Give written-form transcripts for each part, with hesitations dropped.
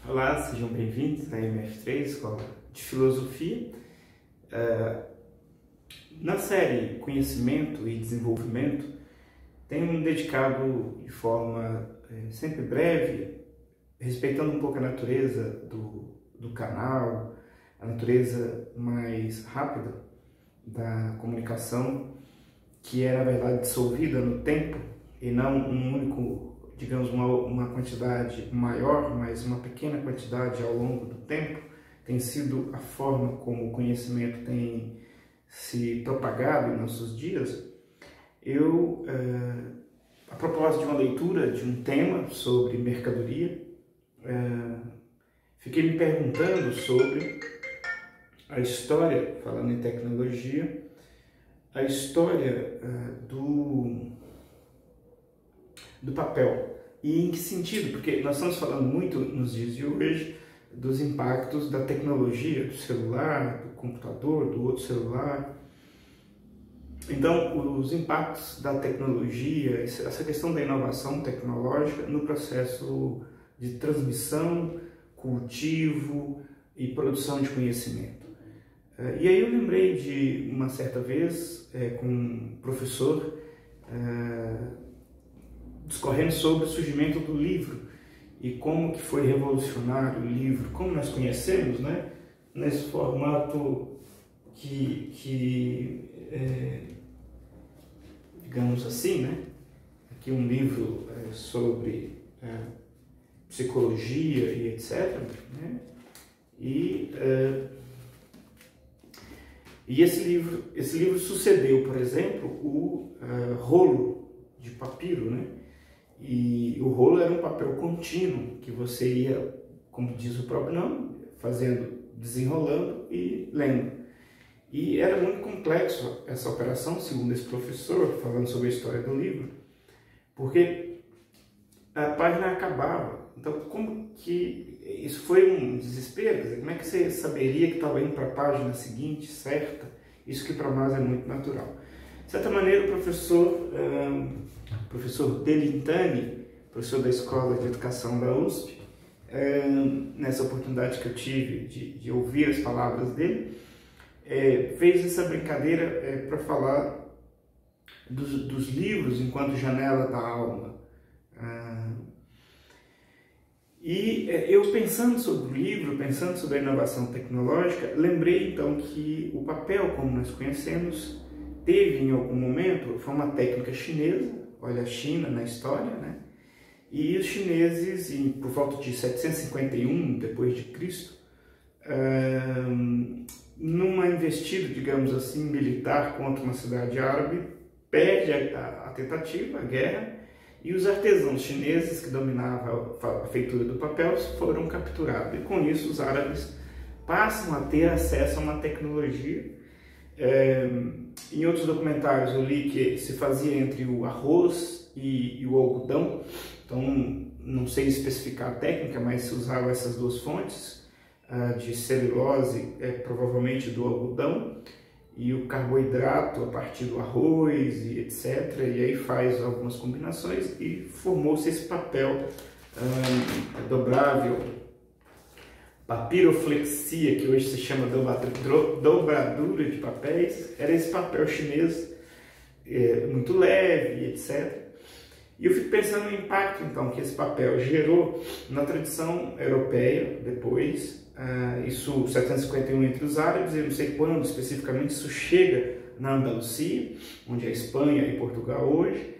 Olá, sejam bem-vindos à MF3, Escola de Filosofia. Na série Conhecimento e Desenvolvimento, tenho dedicado de forma sempre breve, respeitando um pouco a natureza do canal, a natureza mais rápida da comunicação, que é, na verdade, dissolvida no tempo e não um único, digamos, uma quantidade maior, mas uma pequena quantidade ao longo do tempo, tem sido a forma como o conhecimento tem se propagado em nossos dias. A propósito de uma leitura de um tema sobre mercadoria, fiquei me perguntando sobre a história, falando em tecnologia, a história do papel. E em que sentido? Porque nós estamos falando muito nos dias de hoje dos impactos da tecnologia, do celular, do computador, do outro celular. Então, os impactos da tecnologia, essa questão da inovação tecnológica no processo de transmissão, cultivo e produção de conhecimento. E aí eu lembrei de uma certa vez com um professor discorrendo sobre o surgimento do livro e como que foi revolucionário o livro, como nós conhecemos, né? Nesse formato digamos assim, né? Aqui um livro sobre psicologia e etc. Né? E esse livro sucedeu, por exemplo, o rolo de papiro, né? E o rolo era um papel contínuo que você ia, como diz o próprio nome, desenrolando e lendo. E era muito complexo essa operação, segundo esse professor, falando sobre a história do livro, porque a página acabava. Então, como que isso foi um desespero? Quer dizer, como é que você saberia que estava indo para a página seguinte, certa? Isso que para nós é muito natural. De certa maneira, o professor Delintani, professor da Escola de Educação da USP, nessa oportunidade que eu tive de ouvir as palavras dele, fez essa brincadeira para falar dos livros enquanto janela da alma. E eu pensando sobre o livro, pensando sobre a inovação tecnológica, lembrei então que o papel, como nós conhecemos, teve em algum momento, foi uma técnica chinesa, olha a China na história, né? E os chineses, por volta de 751 depois de Cristo, numa investida, digamos assim, militar contra uma cidade árabe, perde a tentativa, a guerra, e os artesãos chineses que dominavam a feitura do papel foram capturados. E com isso os árabes passam a ter acesso a uma tecnologia. Em outros documentários eu li que se fazia entre o arroz e o algodão, então não sei especificar a técnica, mas se usava essas duas fontes de celulose, provavelmente do algodão, e o carboidrato a partir do arroz e etc. E aí faz algumas combinações e formou-se esse papel dobrável, papiroflexia, que hoje se chama dobradura de papéis. Era esse papel chinês muito leve e etc. E eu fico pensando no impacto então que esse papel gerou na tradição europeia depois. Isso 751 entre os árabes, eu não sei quando especificamente isso chega na Andalucia, onde é a Espanha e Portugal hoje,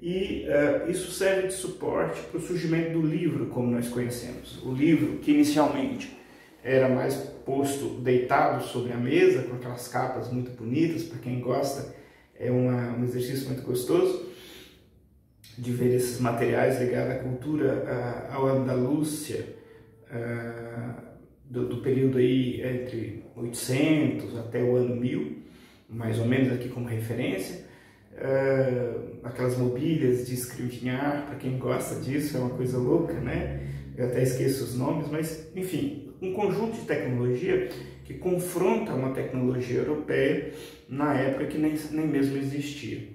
e isso serve de suporte para o surgimento do livro como nós conhecemos. O livro que inicialmente era mais posto deitado sobre a mesa, com aquelas capas muito bonitas, para quem gosta é um exercício muito gostoso de ver esses materiais ligados à cultura ao Andalúcia, do período aí entre 800 até o ano 1000, mais ou menos aqui como referência. Aquelas mobílias de escrevinhar, para quem gosta disso, é uma coisa louca, né? Eu até esqueço os nomes, mas enfim, um conjunto de tecnologia que confronta uma tecnologia europeia na época que nem mesmo existia.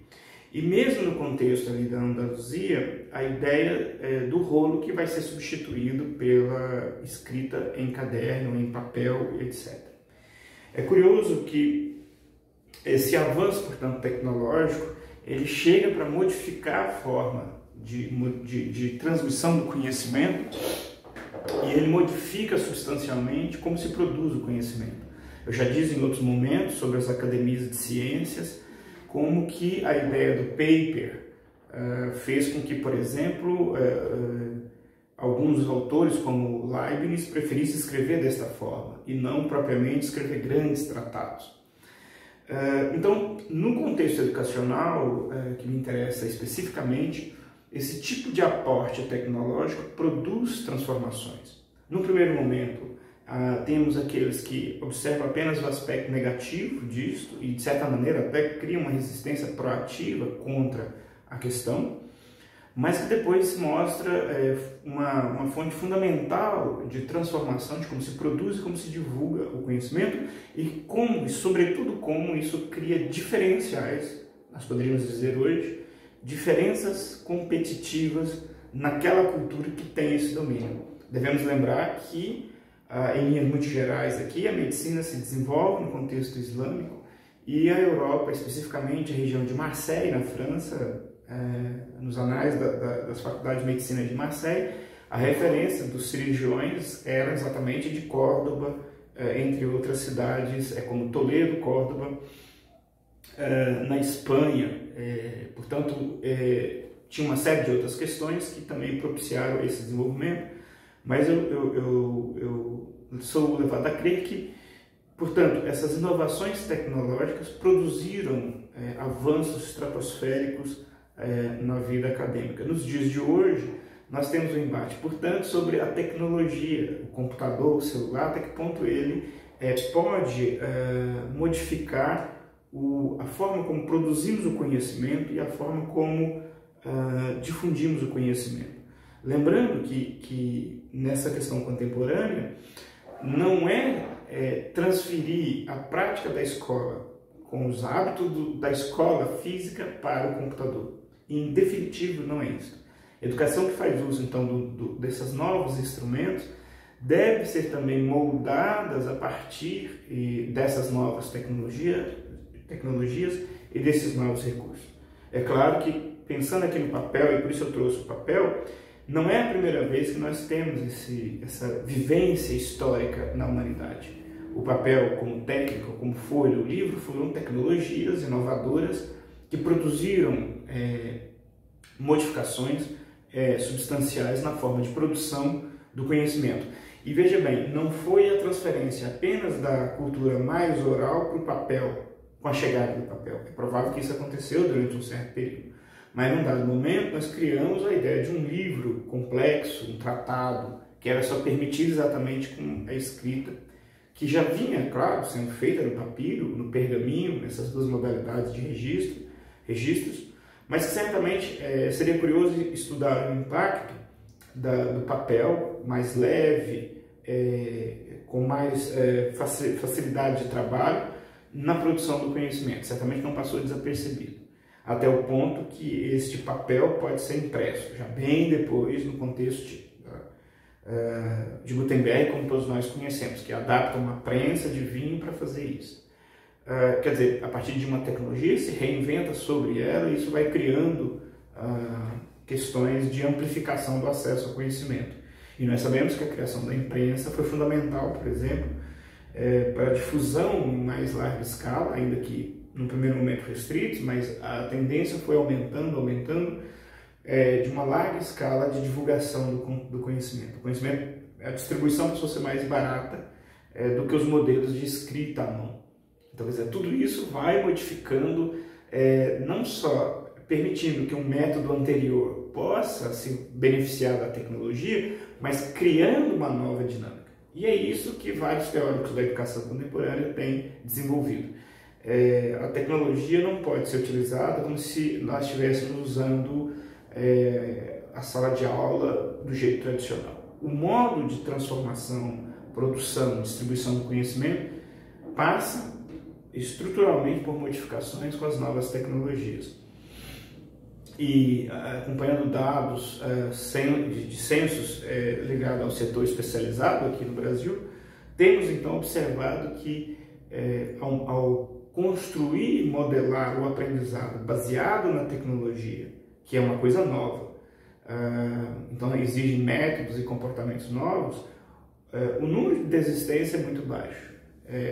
E mesmo no contexto ali da Andaluzia, a ideia do rolo que vai ser substituído pela escrita em caderno, em papel, etc. É curioso que esse avanço, portanto, tecnológico, ele chega para modificar a forma de transmissão do conhecimento e ele modifica substancialmente como se produz o conhecimento. Eu já disse em outros momentos sobre as academias de ciências, como que a ideia do paper fez com que, por exemplo, alguns autores como Leibniz preferissem escrever desta forma e não propriamente escrever grandes tratados. Então, no contexto educacional, que me interessa especificamente, esse tipo de aporte tecnológico produz transformações. No primeiro momento, temos aqueles que observam apenas o aspecto negativo disto e, de certa maneira, até criam uma resistência proativa contra a questão, mas que depois se mostra uma fonte fundamental de transformação de como se produz e como se divulga o conhecimento e como, e sobretudo, como isso cria diferenciais, nós poderíamos dizer hoje, diferenças competitivas naquela cultura que tem esse domínio. Devemos lembrar que, em linhas muito gerais aqui, a medicina se desenvolve no contexto islâmico e a Europa, especificamente a região de Marseille, na França, nos anais das faculdades de medicina de Marseille, a referência dos cirurgiões era exatamente de Córdoba, entre outras cidades, como Toledo, Córdoba, na Espanha. Portanto, tinha uma série de outras questões que também propiciaram esse desenvolvimento, mas eu sou levado a crer que, portanto, essas inovações tecnológicas produziram avanços estratosféricos na vida acadêmica. Nos dias de hoje, nós temos um embate, portanto, sobre a tecnologia, o computador, o celular, até que ponto ele pode modificar a forma como produzimos o conhecimento e a forma como difundimos o conhecimento. Lembrando que nessa questão contemporânea, não é transferir a prática da escola com os hábitos da escola física para o computador. Em definitivo, não é isso. A educação que faz uso, então, desses novos instrumentos deve ser também moldadas a partir dessas novas tecnologias e desses novos recursos. É claro que, pensando aqui no papel, e por isso eu trouxe o papel, não é a primeira vez que nós temos essa vivência histórica na humanidade. O papel como técnica, como folha, o livro foram tecnologias inovadoras que produziram modificações substanciais na forma de produção do conhecimento. E veja bem, não foi a transferência apenas da cultura mais oral para o papel, com a chegada do papel. É provável que isso aconteceu durante um certo período. Mas, num dado momento, nós criamos a ideia de um livro complexo, um tratado, que era só permitido exatamente com a escrita, que já vinha, claro, sendo feita no papiro, no pergaminho, nessas duas modalidades de registros, mas que certamente seria curioso estudar o impacto do papel mais leve, com mais facilidade de trabalho, na produção do conhecimento. Certamente não passou desapercebido, até o ponto que este papel pode ser impresso, já bem depois, no contexto de Gutenberg, como todos nós conhecemos, que adapta uma prensa de vinho para fazer isso. Quer dizer, a partir de uma tecnologia, se reinventa sobre ela e isso vai criando questões de amplificação do acesso ao conhecimento. E nós sabemos que a criação da imprensa foi fundamental, por exemplo, para a difusão em mais larga escala, ainda que no primeiro momento restritos, mas a tendência foi aumentando, de uma larga escala de divulgação do conhecimento. O conhecimento, a distribuição passou a ser mais barata do que os modelos de escrita à mão. Então, quer dizer, tudo isso vai modificando, não só permitindo que um método anterior possa se beneficiar da tecnologia, mas criando uma nova dinâmica. E é isso que vários teóricos da educação contemporânea têm desenvolvido. A tecnologia não pode ser utilizada como se nós estivéssemos usando a sala de aula do jeito tradicional. O modo de transformação, produção, distribuição do conhecimento passa estruturalmente por modificações com as novas tecnologias. e acompanhando dados de censos ligados ao setor especializado aqui no Brasil, temos então observado que ao construir e modelar o aprendizado baseado na tecnologia, que é uma coisa nova, então exige métodos e comportamentos novos, o número de desistência é muito baixo.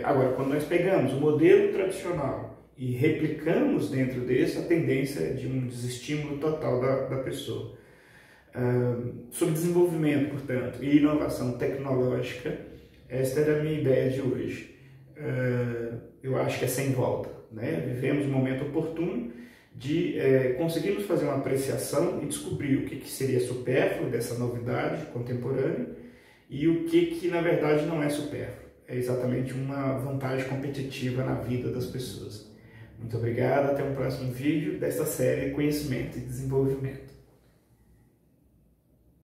Agora, quando nós pegamos o modelo tradicional e replicamos dentro desse, a tendência é de um desestímulo total da pessoa. Sobre desenvolvimento, portanto, e inovação tecnológica, esta era a minha ideia de hoje. Eu acho que é sem volta, né? Vivemos um momento oportuno de conseguirmos fazer uma apreciação e descobrir o que seria supérfluo dessa novidade contemporânea e o que na verdade não é supérfluo. É exatamente uma vantagem competitiva na vida das pessoas. Muito obrigado, até o próximo vídeo desta série Conhecimento e Desenvolvimento.